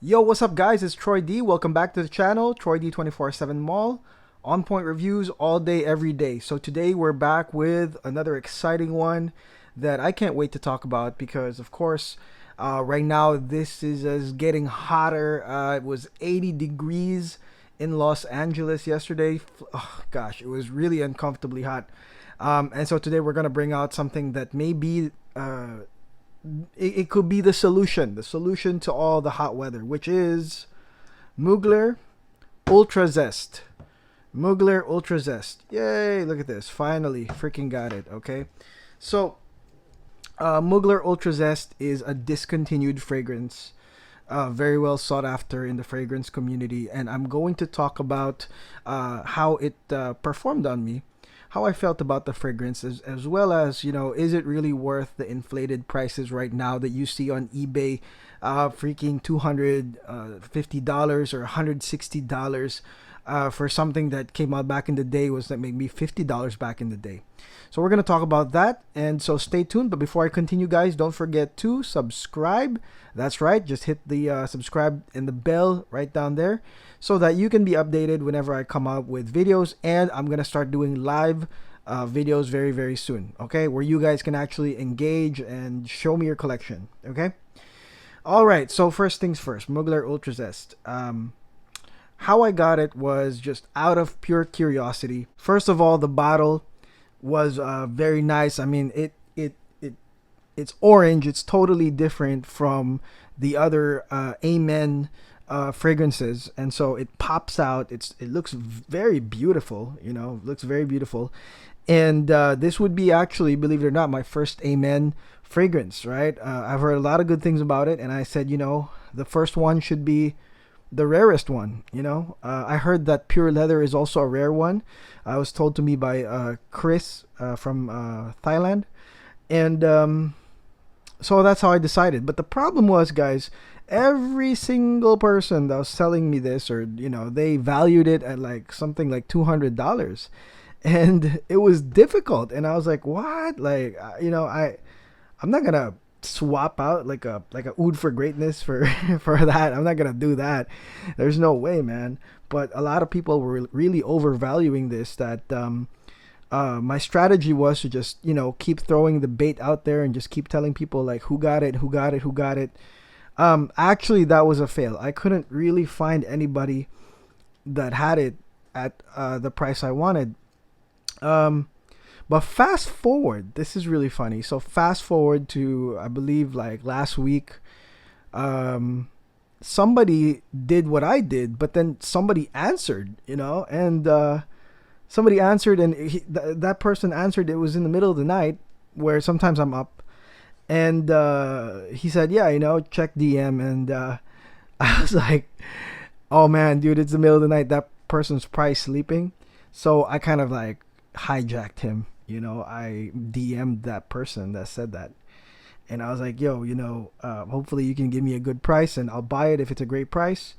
Yo, what's up, guys? It's Troy D. Welcome back to the channel, Troy D 24/7 Mall. On point reviews all day, every day. So today we're back with another exciting one that I can't wait to talk about because, of course, right now this is getting hotter. It was 80 degrees in Los Angeles yesterday. Oh, gosh, it was really uncomfortably hot. And so today we're gonna bring out something that may be it could be the solution to all the hot weather, which is Mugler Ultrazest. Mugler Ultrazest. Yay, look at this. Finally, freaking got it, okay? So, Mugler Ultrazest is a discontinued fragrance, very well sought after in the fragrance community, and I'm going to talk about how it performed on me, how I felt about the fragrance, as well as, is it really worth the inflated prices right now that you see on eBay, freaking $250 or $160 for something that came out back in the day was that maybe $50 back in the day. So we're going to talk about that, and so stay tuned. But before I continue, guys, don't forget to subscribe. That's right, just hit the subscribe and the bell right down there so that you can be updated whenever I come out with videos. And I'm going to start doing live videos very, very soon, okay, where you guys can actually engage and show me your collection, okay? All right, so first things first, Mugler Ultrazest. How I got it was just out of pure curiosity. First of all, the bottle was very nice. I mean, it's orange. It's totally different from the other Amen fragrances, and so it pops out. It looks very beautiful. Looks very beautiful. And this would be actually, believe it or not, my first Amen fragrance. Right? I've heard a lot of good things about it, and I said, the first one should be the rarest one. I heard that pure leather is also a rare one. I was told to me by Chris from Thailand, and so that's how I decided. But the problem was, guys, every single person that was selling me this, or they valued it at like something like $200, and it was difficult. And I was like, what? Like, I'm not gonna swap out like a oud for greatness for for that. I'm not gonna do that. There's no way, man. But a lot of people were really overvaluing this. That my strategy was to just keep throwing the bait out there and just keep telling people like who got it, who got it, who got it. Actually, that was a fail. I couldn't really find anybody that had it at the price I wanted. But fast forward, this is really funny. So fast forward to, I believe, like last week, somebody did what I did, but then somebody answered, and somebody answered, and that person answered. It was in the middle of the night, where sometimes I'm up, and he said, "Yeah, check DM," and I was like, "Oh man, dude, it's the middle of the night. That person's probably sleeping." So I kind of like hijacked him. I DM'd that person that said that, and I was like, "Yo, hopefully you can give me a good price, and I'll buy it if it's a great price."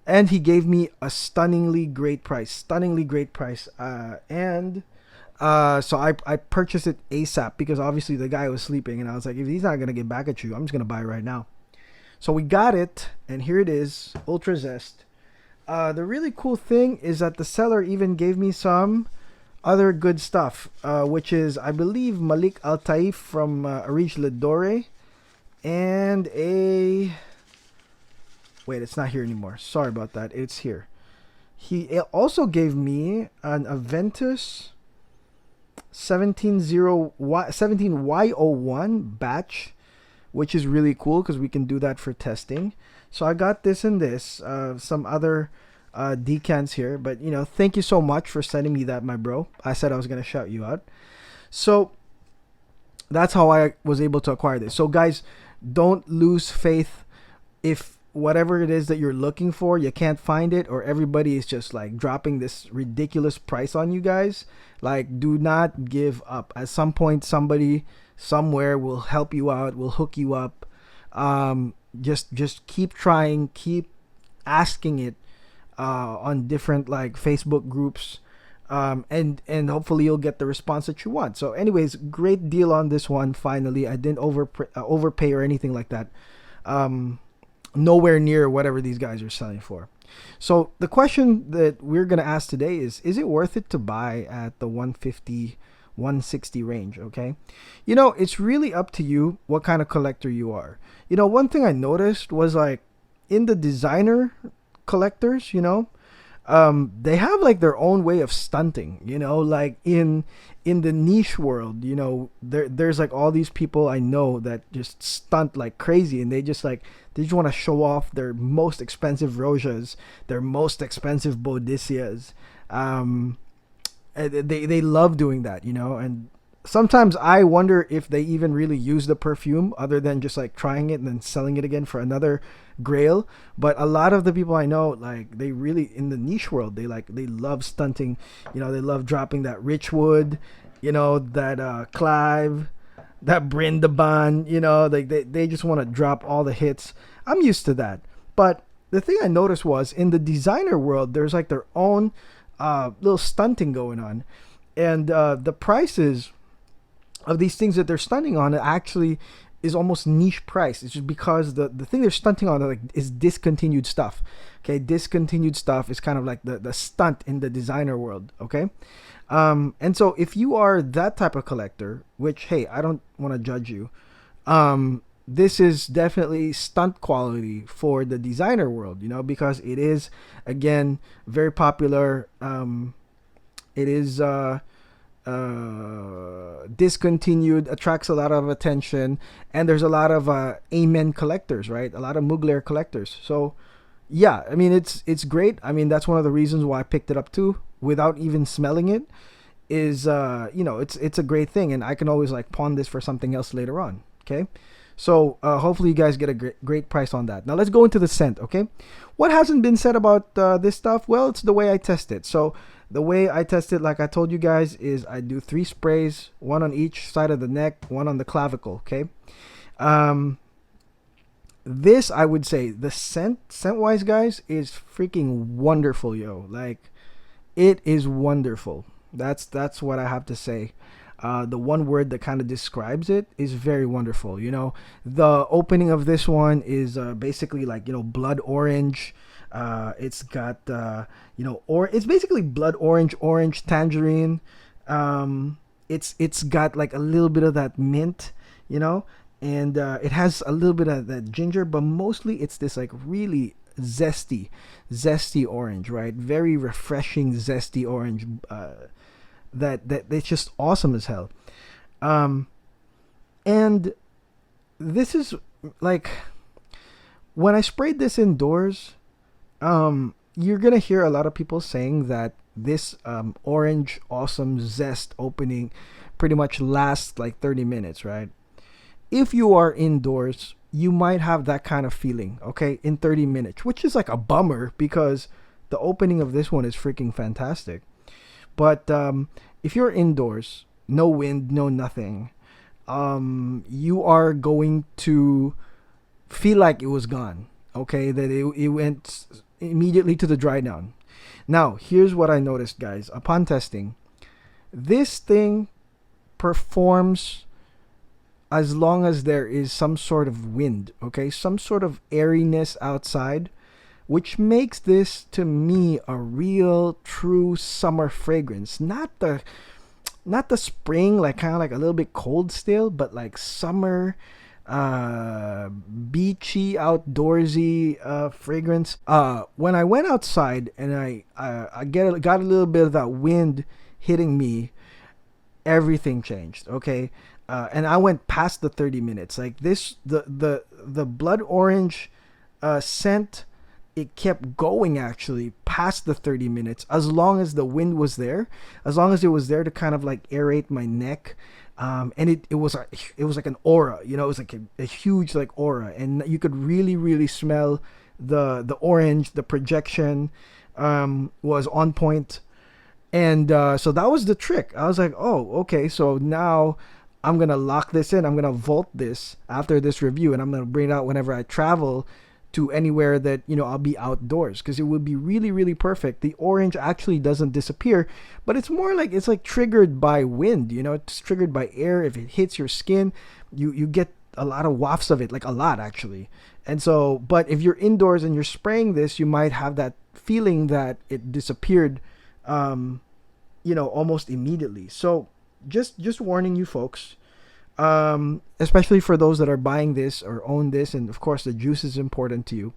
And he gave me a stunningly great price, and so I purchased it ASAP because obviously the guy was sleeping, and I was like, if he's not gonna get back at you, I'm just gonna buy it right now. So we got it, and here it is, Ultra Zest. The really cool thing is that the seller even gave me some other good stuff, which is, I believe, Malik Al Taif from Arij Ledore, and a... Wait, it's not here anymore. Sorry about that. It's here. He also gave me an Aventus 17Y01 batch, which is really cool because we can do that for testing. So I got this and this, some other decants here. But, thank you so much for sending me that, my bro. I said I was going to shout you out. So that's how I was able to acquire this. So, guys, don't lose faith if whatever it is that you're looking for, you can't find it, or everybody is just like dropping this ridiculous price on you guys. Like, do not give up. At some point, somebody somewhere will help you out, will hook you up. Just keep trying, keep asking it on different like Facebook groups, and hopefully you'll get the response that you want. So anyways, great deal on this one. Finally, I didn't overpay or anything like that. nowhere near whatever these guys are selling for. So the question that we're going to ask today is it worth it to buy at the 150, 160 range? Okay. It's really up to you what kind of collector you are. One thing I noticed was like in the designer collectors, they have like their own way of stunting, like in the niche world, there's like all these people I know that just stunt like crazy, and they just want to show off their most expensive Rojas, their most expensive Bodicias. They love doing that, and sometimes I wonder if they even really use the perfume other than just like trying it and then selling it again for another grail. But a lot of the people I know, like they really in the niche world, they love stunting. They love dropping that Richwood, that Clive, that Brindaban. They just want to drop all the hits. I'm used to that. But the thing I noticed was in the designer world, there's like their own little stunting going on, and the prices of these things that they're stunting on actually is almost niche price. It's just because the thing they're stunting on like is discontinued stuff. Okay, discontinued stuff is kind of like the stunt in the designer world. Okay, and so if you are that type of collector, which hey, I don't want to judge you, this is definitely stunt quality for the designer world. Because it is again very popular. It is discontinued, attracts a lot of attention, and there's a lot of amen collectors, right? A lot of Mugler collectors. So yeah, I mean it's great. I mean that's one of the reasons why I picked it up too, without even smelling it. Is it's a great thing, and I can always like pawn this for something else later on. Okay, so hopefully you guys get a great price on that. Now let's go into the scent. Okay, what hasn't been said about this stuff? Well, it's the way I test it. So the way I test it, like I told you guys, is I do 3 sprays, 1 on each side of the neck, 1 on the clavicle. Okay. This I would say the scent wise, guys, is freaking wonderful, yo. Like it is wonderful. That's what I have to say. The one word that kind of describes it is very wonderful. The opening of this one is basically like blood orange. It's got or it's basically blood orange tangerine. It's got like a little bit of that mint, and it has a little bit of that ginger, but mostly it's this like really zesty orange, right? Very refreshing zesty orange. That it's just awesome as hell. And this is like when I sprayed this indoors, you're gonna hear a lot of people saying that this orange awesome zest opening pretty much lasts like 30 minutes, right? If you are indoors, you might have that kind of feeling, okay, in 30 minutes, which is like a bummer because the opening of this one is freaking fantastic. But if you're indoors, no wind, no nothing, you are going to feel like it was gone. Okay, that it went immediately to the Drydown. Now, here's what I noticed, guys. Upon testing, this thing performs as long as there is some sort of wind, okay, some sort of airiness outside, which makes this to me a real true summer fragrance. Not the spring, like kind of like a little bit cold still, but like summer, beachy, outdoorsy fragrance. When I went outside and I got a little bit of that wind hitting me, everything changed. Okay, and I went past the 30 minutes. Like this, the blood orange scent, it kept going actually past the 30 minutes, as long as the wind was there, as long as it was there to kind of like aerate my neck. And it was like an aura, it was like a huge like aura, and you could really smell the orange. The projection was on point, and so that was the trick. I was like, oh, okay, so now I'm gonna lock this in. I'm gonna vault this after this review, and I'm gonna bring it out whenever I travel to anywhere that I'll be outdoors, because it would be really perfect. The orange actually doesn't disappear, but it's more like it's like triggered by wind. It's triggered by air. If it hits your skin, you get a lot of wafts of it, like a lot actually, And so, but if you're indoors and you're spraying this, you might have that feeling that it disappeared, almost immediately. So just warning you folks, especially for those that are buying this or own this, and of course the juice is important to you.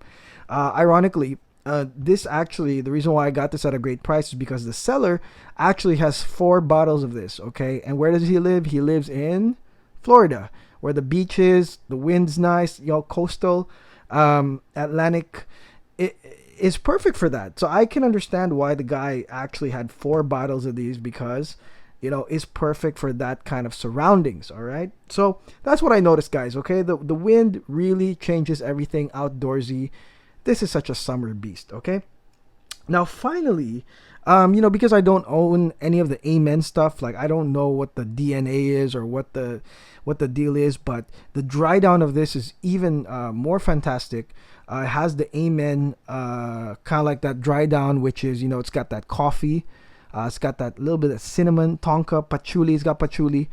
Ironically, this actually, the reason why I got this at a great price is because the seller actually has 4 bottles of this. Okay, and where does he live? He lives in Florida, where the beach is, the wind's nice, coastal, Atlantic. It is perfect for that. So I can understand why the guy actually had 4 bottles of these, because is perfect for that kind of surroundings. All right, so that's what I noticed, guys. Okay, the wind really changes everything outdoorsy. This is such a summer beast. Okay, now finally, because I don't own any of the Amen stuff, like I don't know what the DNA is or what the deal is, but the Drydown of this is even more fantastic. It has the Amen kind of like that Drydown, which is, it's got that coffee, it's got that little bit of cinnamon, tonka, patchouli. It's got patchouli,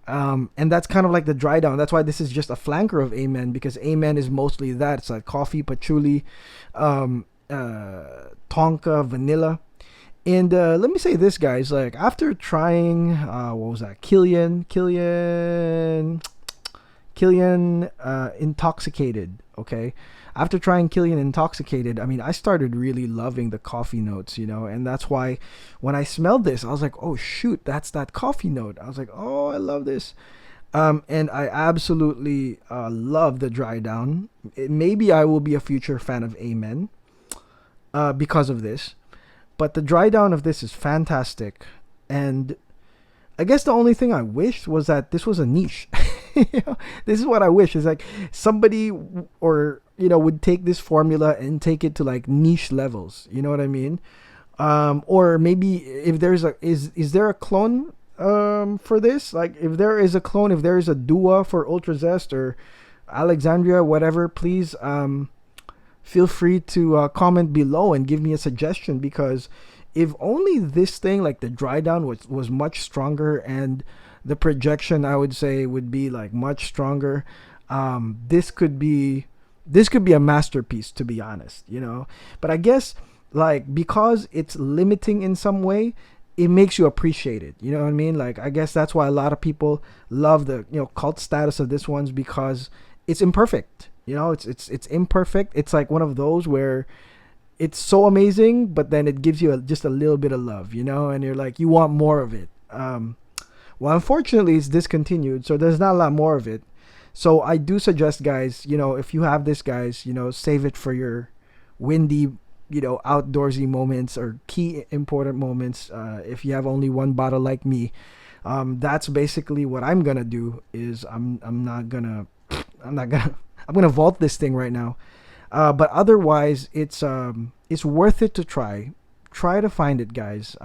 and that's kind of like the Drydown. That's why this is just a flanker of Amen, because Amen is mostly that. It's like coffee, patchouli, tonka, vanilla. And let me say this, guys, like after trying what was that, Killian Intoxicated. Okay, after trying Killian Intoxicated, I mean, I started really loving the coffee notes, and that's why when I smelled this, I was like, oh shoot, that's that coffee note. I was like, oh, I love this. And I absolutely love the Drydown. Maybe I will be a future fan of Amen because of this. But the Drydown of this is fantastic. And I guess the only thing I wished was that this was a niche. This is what I wish, is like somebody would take this formula and take it to like niche levels. You know what I mean? Or maybe if there's is there a clone for this? Like if there is a clone, if there is a Dua for Ultrazest or Alexandria, whatever, please feel free to comment below and give me a suggestion, because if only this thing, like the Drydown, was much stronger and the projection, I would say, would be like much stronger, this could be a masterpiece, to be honest, but I guess like because it's limiting in some way, it makes you appreciate it, you know what I mean? Like I guess that's why a lot of people love the cult status of this one's, because it's imperfect. It's imperfect. It's like one of those where it's so amazing, but then it gives you just a little bit of love, and you're like, you want more of it. Well, unfortunately, it's discontinued, so there's not a lot more of it. So I do suggest, guys, if you have this, guys, save it for your windy, outdoorsy moments or key important moments. If you have only 1 bottle like me, that's basically what I'm gonna do. Is I'm gonna vault this thing right now. But otherwise, it's worth it to try to find it, guys.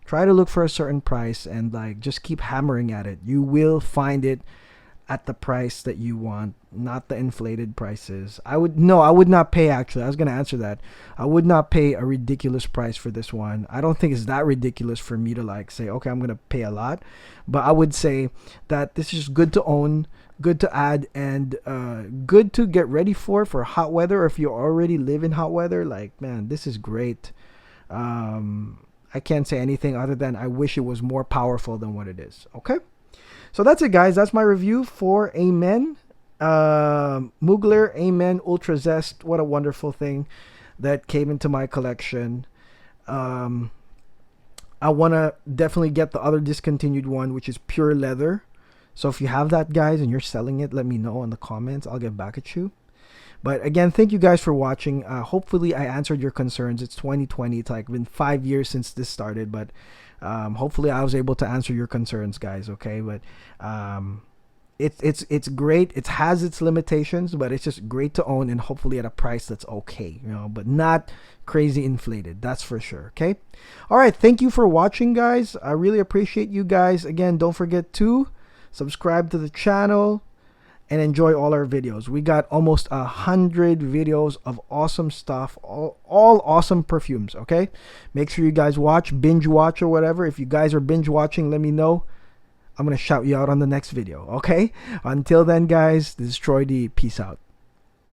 Try to look for a certain price and like just keep hammering at it. You will find it at the price that you want, not the inflated prices. I would not pay, actually. I was going to answer that. I would not pay a ridiculous price for this one. I don't think it's that ridiculous for me to like say, okay, I'm going to pay a lot. But I would say that this is good to own, good to add, and good to get ready for hot weather. If you already live in hot weather, like, man, this is great. I can't say anything other than I wish it was more powerful than what it is. Okay, so that's it, guys. That's my review for Amen, Mugler Amen Ultrazest. What a wonderful thing that came into my collection. I want to definitely get the other discontinued one, which is pure leather. So if you have that, guys, and you're selling it, let me know in the comments. I'll get back at you. But again, thank you guys for watching. Hopefully I answered your concerns. It's 2020. It's like been 5 years since this started, but hopefully I was able to answer your concerns, guys. Okay, but it's great. It has its limitations, but it's just great to own, and hopefully at a price that's okay, but not crazy inflated. That's for sure. Okay. All right. Thank you for watching, guys. I really appreciate you guys. Again, don't forget to subscribe to the channel and enjoy all our videos. We got almost 100 videos of awesome stuff, all awesome perfumes. Okay, make sure you guys binge watch or whatever. If you guys are binge watching, let me know. I'm gonna shout you out on the next video. Okay, until then, guys, this is Troy D. Peace out.